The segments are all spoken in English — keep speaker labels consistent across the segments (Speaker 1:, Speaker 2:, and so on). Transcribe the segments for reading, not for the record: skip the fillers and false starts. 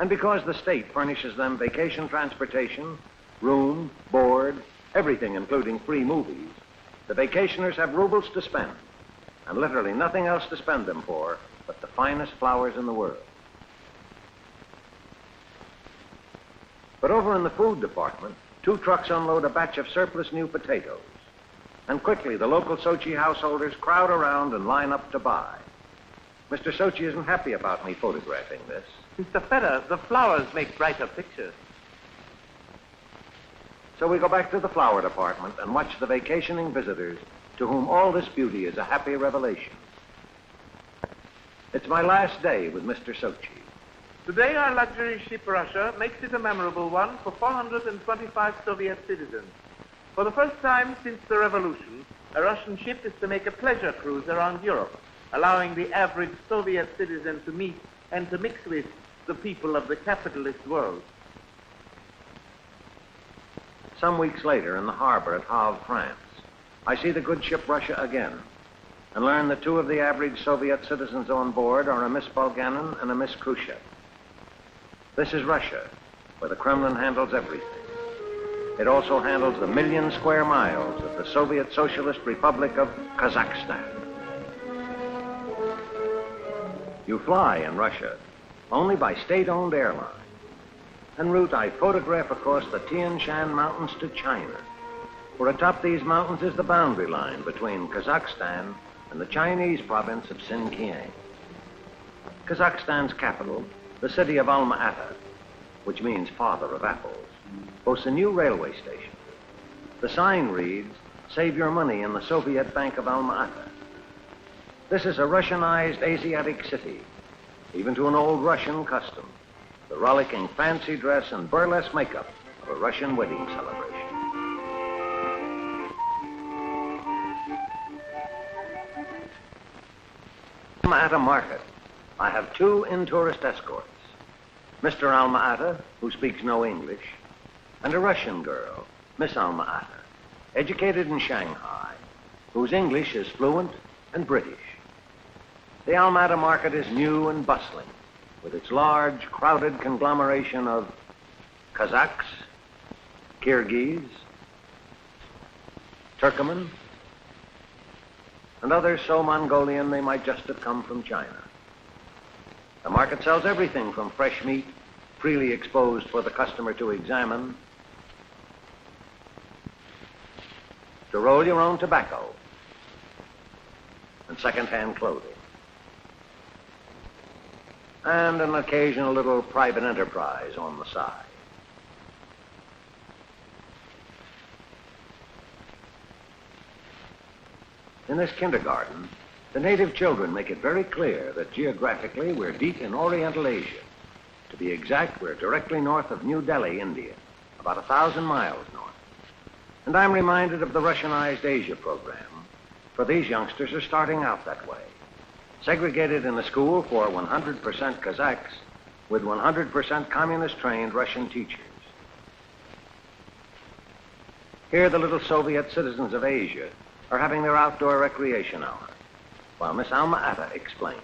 Speaker 1: And because the state furnishes them vacation transportation, room, board, everything including free movies, the vacationers have rubles to spend, and literally nothing else to spend them for but the finest flowers in the world. But over in the food department, 2 trucks unload a batch of surplus new potatoes. And quickly, the local Sochi householders crowd around and line up to buy. Mr. Sochi isn't happy about me photographing this.
Speaker 2: Mr. Ferrer, the flowers make brighter pictures.
Speaker 1: So we go back to the flower department and watch the vacationing visitors to whom all this beauty is a happy revelation. It's my last day with Mr. Sochi.
Speaker 2: Today, our luxury ship, Russia, makes it a memorable one for 425 Soviet citizens. For the first time since the revolution, a Russian ship is to make a pleasure cruise around Europe, allowing the average Soviet citizen to meet and to mix with the people of the capitalist world.
Speaker 1: Some weeks later, in the harbor at Havre, France, I see the good ship Russia again and learn that 2 of the average Soviet citizens on board are a Miss Bulganin and a Miss Khrushchev. This is Russia, where the Kremlin handles everything. It also handles the 1,000,000 square miles of the Soviet Socialist Republic of Kazakhstan. You fly in Russia only by state-owned airlines. En route, I photograph across the Tian Shan Mountains to China, where atop these mountains is the boundary line between Kazakhstan and the Chinese province of Xinjiang. Kazakhstan's capital, the city of Alma-Ata, which means father of apples, boasts a new railway station. The sign reads, "Save your money in the Soviet Bank of Alma-Ata." This is a Russianized Asiatic city, even to an old Russian custom, the rollicking fancy dress and burlesque makeup of a Russian wedding celebration. Alma-Ata Market, I have 2 in-tourist escorts, Mr. Alma-Ata, who speaks no English, and a Russian girl, Miss Alma-Ata, educated in Shanghai, whose English is fluent and British. The Alma-Ata market is new and bustling, with its large, crowded conglomeration of Kazakhs, Kyrgyz, Turkoman, and others so Mongolian they might just have come from China. The market sells everything from fresh meat, freely exposed for the customer to examine, to roll your own tobacco, and second-hand clothing, and an occasional little private enterprise on the side. In this kindergarten, the native children make it very clear that geographically we're deep in Oriental Asia. To be exact, we're directly north of New Delhi, India, about 1,000 miles north. And I'm reminded of the Russianized Asia program, for these youngsters are starting out that way, segregated in a school for 100% Kazakhs with 100% communist-trained Russian teachers. Here, the little Soviet citizens of Asia are having their outdoor recreation hour, while Miss Alma-Ata explains.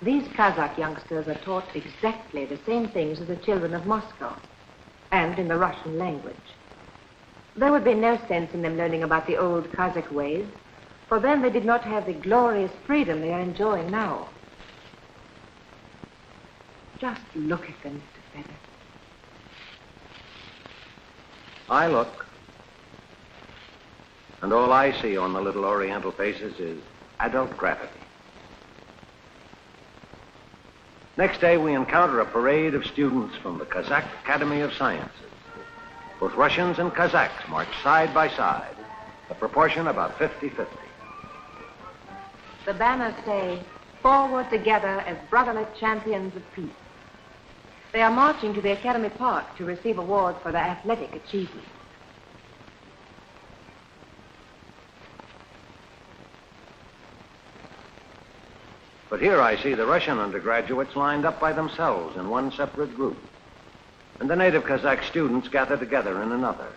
Speaker 3: These Kazakh youngsters are taught exactly the same things as the children of Moscow, and in the Russian language. There would be no sense in them learning about the old Kazakh ways, for then they did not have the glorious freedom they are enjoying now. Just look at them, Mr. Feather.
Speaker 1: I look, and all I see on the little Oriental faces is adult gravity. Next day, we encounter a parade of students from the Kazakh Academy of Sciences. Both Russians and Kazakhs march side by side, a proportion about 50-50.
Speaker 3: The banners say, "Forward together as brotherly champions of peace." They are marching to the Academy Park to receive awards for their athletic achievements.
Speaker 1: But here I see the Russian undergraduates lined up by themselves in one separate group, and the native Kazakh students gather together in another.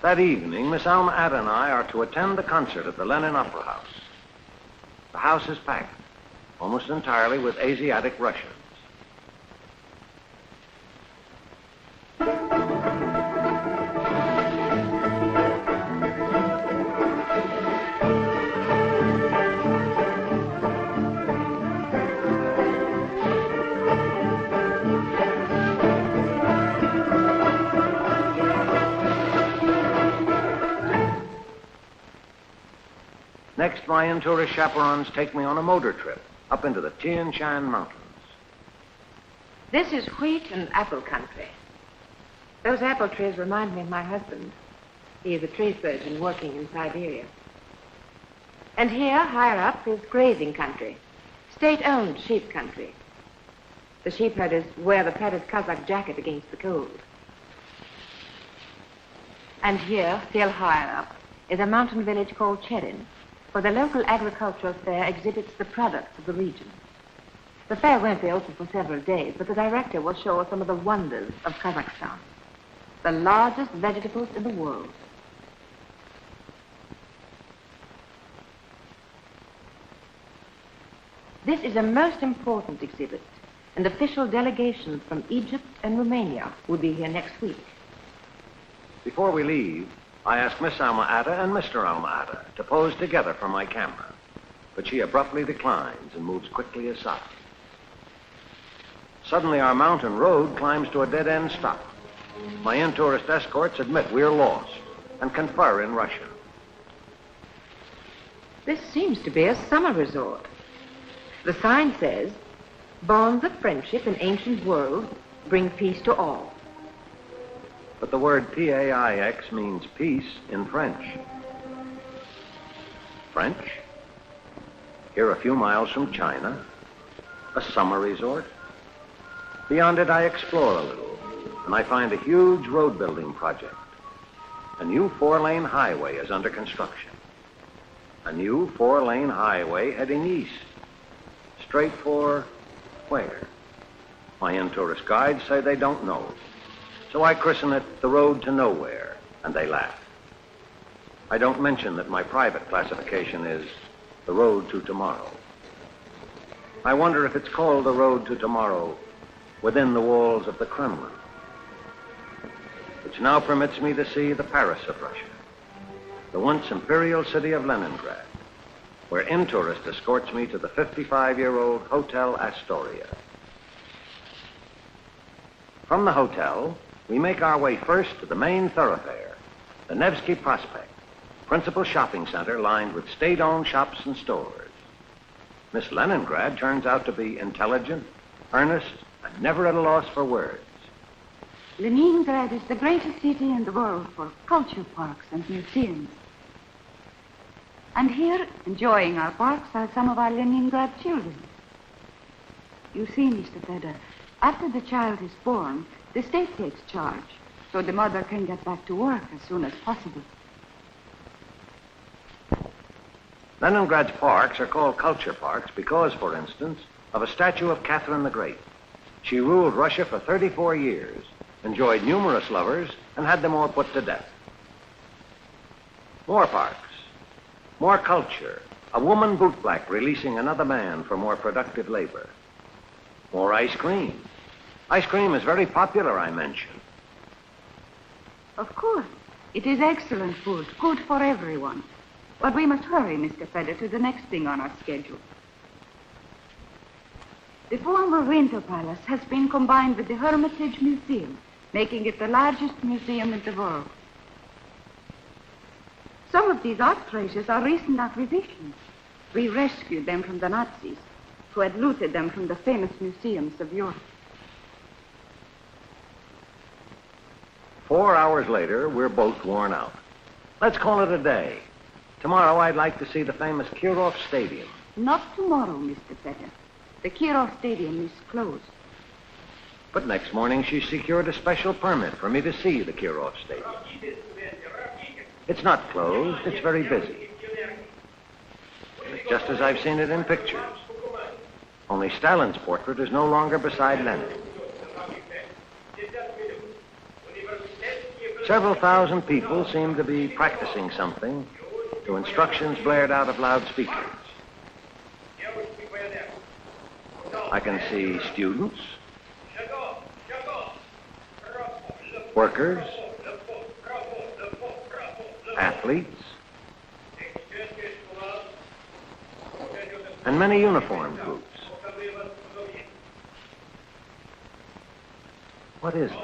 Speaker 1: That evening, Miss Alma-Ata and I are to attend the concert at the Lenin Opera House. The house is packed, almost entirely with Asiatic Russians. Next, my in-tourist chaperons take me on a motor trip up into the Tian Shan Mountains.
Speaker 3: This is wheat and apple country. Those apple trees remind me of my husband. He is a tree surgeon working in Siberia. And here, higher up, is grazing country, state-owned sheep country. The sheep herders wear the padded Kazakh jacket against the cold. And here, still higher up, is a mountain village called Cherin, where the local agricultural fair exhibits the products of the region. The fair won't be open for several days, but the director will show us some of the wonders of Kazakhstan, the largest vegetables in the world. This is a most important exhibit, and official delegations from Egypt and Romania will be here next week.
Speaker 1: Before we leave, I ask Miss Alma-Ata and Mr. Alma-Ata to pose together for my camera, but she abruptly declines and moves quickly aside. Suddenly, our mountain road climbs to a dead-end stop. My in-tourist escorts admit we're lost and confer in Russian.
Speaker 3: This seems to be a summer resort. The sign says, "Bonds of friendship in ancient world bring peace to all."
Speaker 1: But the word P-A-I-X means peace in French. French? Here a few miles from China, a summer resort. Beyond it, I explore a little, and I find a huge road-building project. A new 4-lane highway is under construction. A new 4-lane highway heading east. Straight for where? My in-tourist guides say they don't know. So I christen it the road to nowhere, and they laugh. I don't mention that my private classification is the road to tomorrow. I wonder if it's called the road to tomorrow within the walls of the Kremlin, which now permits me to see the Paris of Russia, the once imperial city of Leningrad, where in-tourist escorts me to the 55-year-old Hotel Astoria. From the hotel, we make our way first to the main thoroughfare, the Nevsky Prospect, principal shopping center lined with state-owned shops and stores. Miss Leningrad turns out to be intelligent, earnest, and never at a loss for words.
Speaker 4: Leningrad is the greatest city in the world for culture parks and museums. And here, enjoying our parks, are some of our Leningrad children. You see, Mr. Fedor, after the child is born, the state takes charge, so the mother can get back to work as soon as possible.
Speaker 1: Leningrad's parks are called culture parks because, for instance, of a statue of Catherine the Great. She ruled Russia for 34 years, enjoyed numerous lovers, and had them all put to death. More parks, more culture, a woman bootblack releasing another man for more productive labor. More ice cream. Ice cream is very popular, I mentioned.
Speaker 4: Of course. It is excellent food, good for everyone. But we must hurry, Mr. Fedor, to the next thing on our schedule. The former Winter Palace has been combined with the Hermitage Museum, making it the largest museum in the world. Some of these art treasures are recent acquisitions. We rescued them from the Nazis, who had looted them from the famous museums of Europe.
Speaker 1: 4 hours later, we're both worn out. Let's call it a day. Tomorrow, I'd like to see the famous Kirov Stadium.
Speaker 4: Not tomorrow, Mr. Fedor. The Kirov Stadium is closed.
Speaker 1: But next morning, she secured a special permit for me to see the Kirov Stadium. It's not closed. It's very busy. It's just as I've seen it in pictures. Only Stalin's portrait is no longer beside Lenin. Several thousand people seem to be practicing something to instructions blared out of loudspeakers. I can see students, workers, athletes, and many uniformed groups. What is this?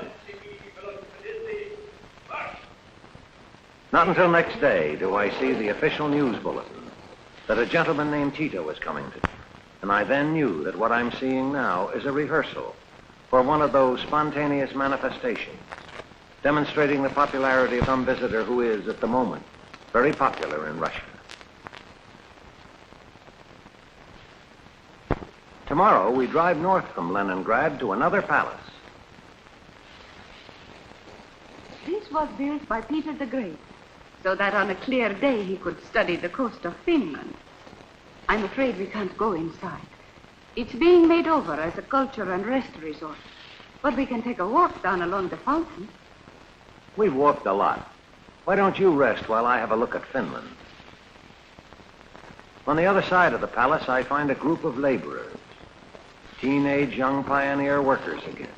Speaker 1: Not until next day do I see the official news bulletin that a gentleman named Tito was coming to. And I then knew that what I'm seeing now is a rehearsal for one of those spontaneous manifestations, demonstrating the popularity of some visitor who is, at the moment, very popular in Russia. Tomorrow, we drive north from Leningrad to another palace.
Speaker 4: This was built by Peter the Great, so that on a clear day he could study the coast of Finland. I'm afraid we can't go inside. It's being made over as a culture and rest resort, but we can take a walk down along the fountain.
Speaker 1: We've walked a lot. Why don't you rest while I have a look at Finland? On the other side of the palace, I find a group of laborers, teenage young pioneer workers again.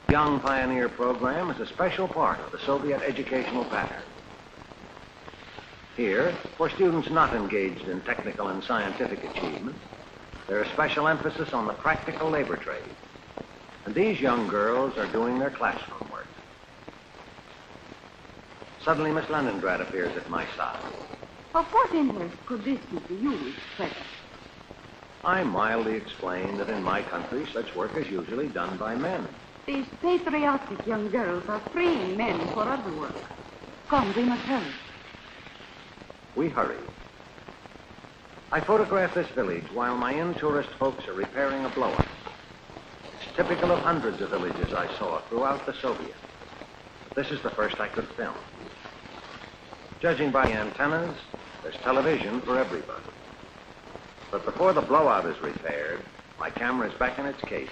Speaker 1: The Young Pioneer program is a special part of the Soviet educational pattern. Here, for students not engaged in technical and scientific achievement, there is special emphasis on the practical labor trade. And these young girls are doing their classroom work. Suddenly, Miss Leningrad appears at my side.
Speaker 4: Of what interest could this be to you, Miss Feather?
Speaker 1: I mildly explain that in my country, such work is usually done by men.
Speaker 4: These patriotic young girls are freeing men for other work. Come, we must hurry.
Speaker 1: We hurry. I photograph this village while my in-tourist folks are repairing a blow-up. It's typical of hundreds of villages I saw throughout the Soviet. But this is the first I could film. Judging by the antennas, there's television for everybody. But before the blowout is repaired, my camera is back in its case,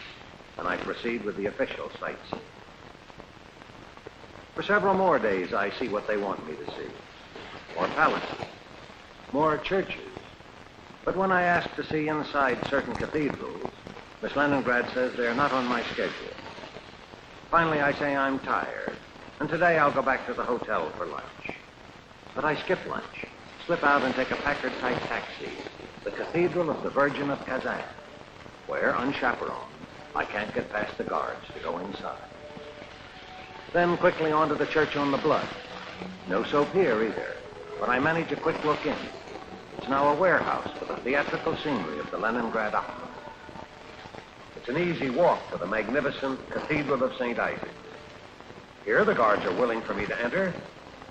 Speaker 1: and I proceed with the official sightseeing. For several more days, I see what they want me to see. More palaces, more churches. But when I ask to see inside certain cathedrals, Miss Leningrad says they're not on my schedule. Finally, I say I'm tired, and today I'll go back to the hotel for lunch. But I skip lunch, slip out and take a Packard-type taxi to the Cathedral of the Virgin of Kazan, where, unchaperoned, I can't get past the guards to go inside. Then quickly on to the Church on the Blood. No soap here either, but I manage a quick look in. It's now a warehouse for the theatrical scenery of the Leningrad Opera. It's an easy walk to the magnificent Cathedral of St. Isaac. Here the guards are willing for me to enter,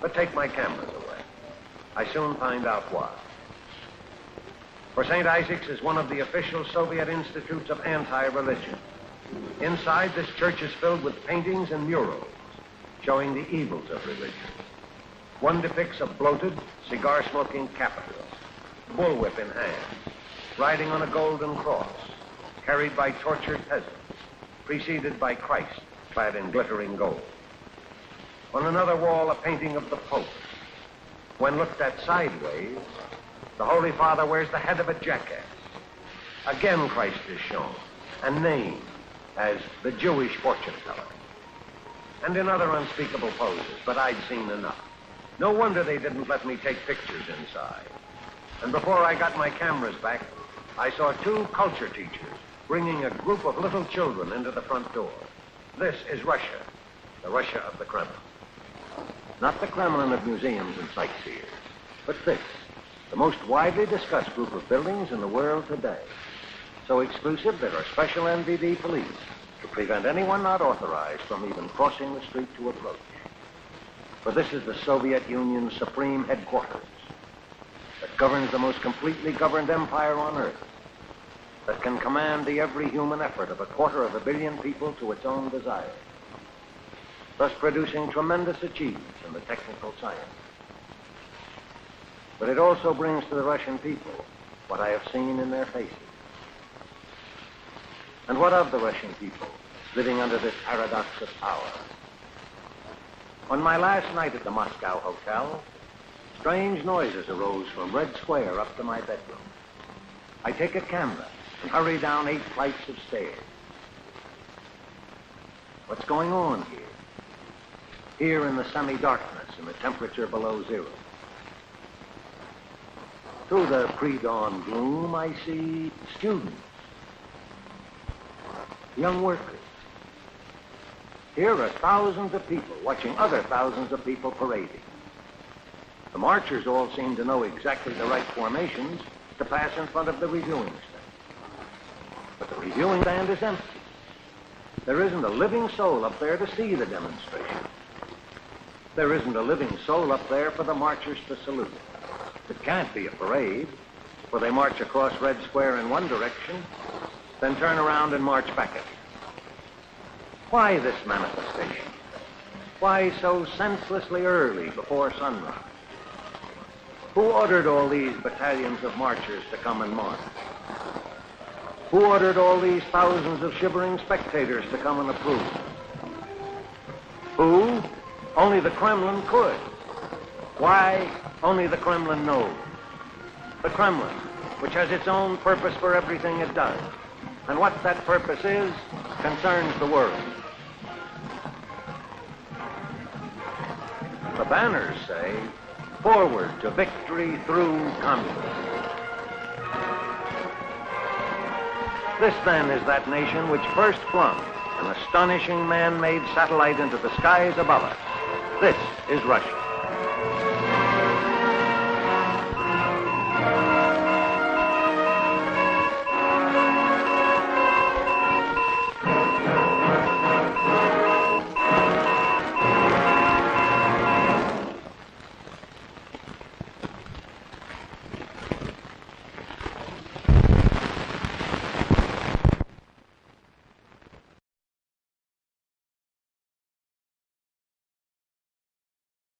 Speaker 1: but take my cameras away. I soon find out why. For St. Isaac's is one of the official Soviet institutes of anti-religion. Inside, this church is filled with paintings and murals showing the evils of religion. One depicts a bloated, cigar-smoking capitalist, bullwhip in hand, riding on a golden cross, carried by tortured peasants, preceded by Christ clad in glittering gold. On another wall, a painting of the Pope. When looked at sideways, the Holy Father wears the head of a jackass. Again, Christ is shown and named as the Jewish fortune teller. And in other unspeakable poses, but I'd seen enough. No wonder they didn't let me take pictures inside. And before I got my cameras back, I saw two culture teachers bringing a group of little children into the front door. This is Russia, the Russia of the Kremlin. Not the Kremlin of museums and sightseers, but this, the most widely discussed group of buildings in the world today. So exclusive, there are special NVD police to prevent anyone not authorized from even crossing the street to approach. For this is the Soviet Union's supreme headquarters that governs the most completely governed empire on earth, that can command the every human effort of 250 million people to its own desire, thus producing tremendous achievements in the technical science. But it also brings to the Russian people what I have seen in their faces. And what of the Russian people living under this paradox of power? On my last night at the Moscow hotel, strange noises arose from Red Square up to my bedroom. I take a camera and hurry down 8 flights of stairs. What's going on here? Here in the semi-darkness and the temperature below zero. Through the pre-dawn gloom, I see students, young workers. Here are thousands of people watching other thousands of people parading. The marchers all seem to know exactly the right formations to pass in front of the reviewing stand. But the reviewing stand is empty. There isn't a living soul up there to see the demonstration. There isn't a living soul up there for the marchers to salute. It can't be a parade, for they march across Red Square in one direction, then turn around and march back again. Why this manifestation? Why so senselessly early before sunrise? Who ordered all these battalions of marchers to come and march? Who ordered all these thousands of shivering spectators to come and approve? Who? Only the Kremlin could. Why? Only the Kremlin knows. The Kremlin, which has its own purpose for everything it does. And what that purpose is, concerns the world. The banners say, "Forward to victory through communism." This, then, is that nation which first flung an astonishing man-made satellite into the skies above us. This is Russia.